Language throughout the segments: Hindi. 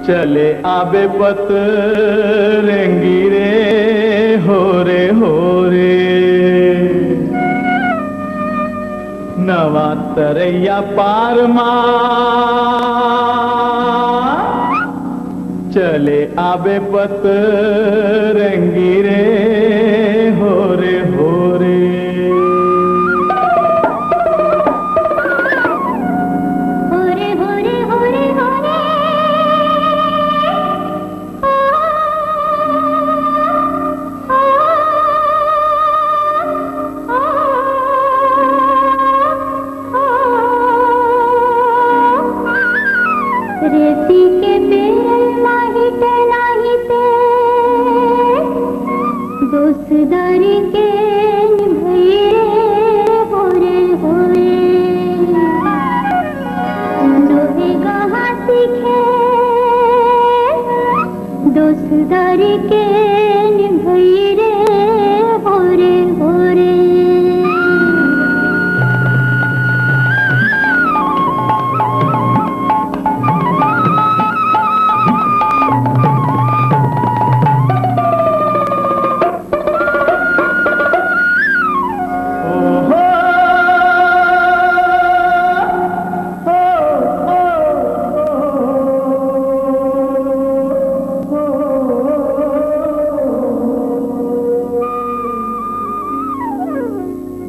चले आबे पत रेंगी रे हो रे नवा तरैया पार चले आबे पत रेंगी रे हो रे रेती के बेरल माही टनाही पे दोस्तदारी के निभई रे होरे लोहे कहाँ सीखे दोस्तदारी के निभई रे होरे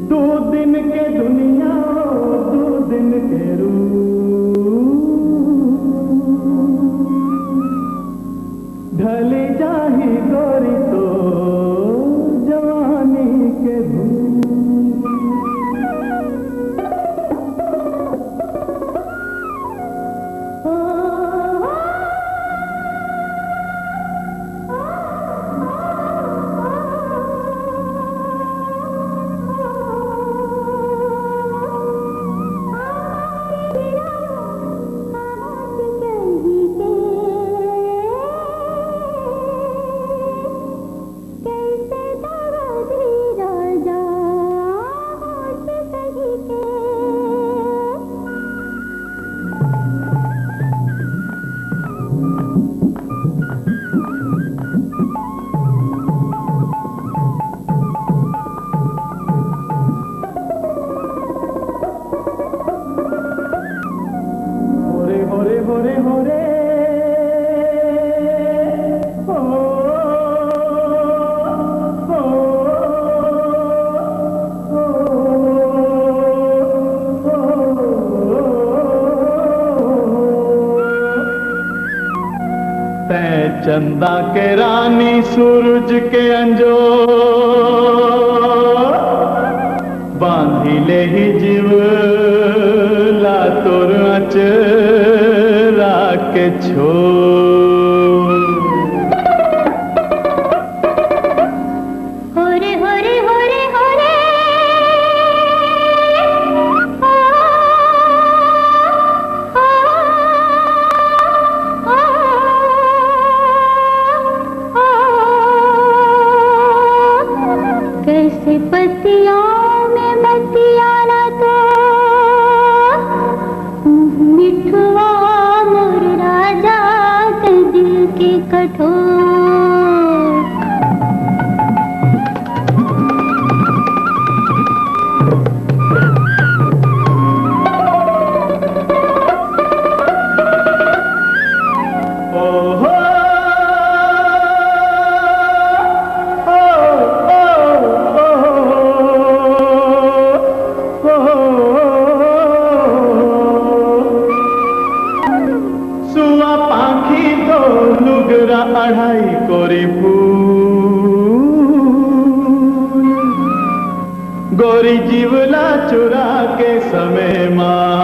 दो दिन के दुनिया दो दिन के रूप ढली जाही गोरी तो जवानी के होरे तै चंदा के रानी सूरज के अंजो बांधी ले ही जीव ला तोर अचरा के छोड़ होरे कैसे पतियों में मतियाना तो मिठुआ मोर राजा दिल के कठोर लुगरा अढ़ाई कोरी फूल गोरी जीवला चुरा के समय माँ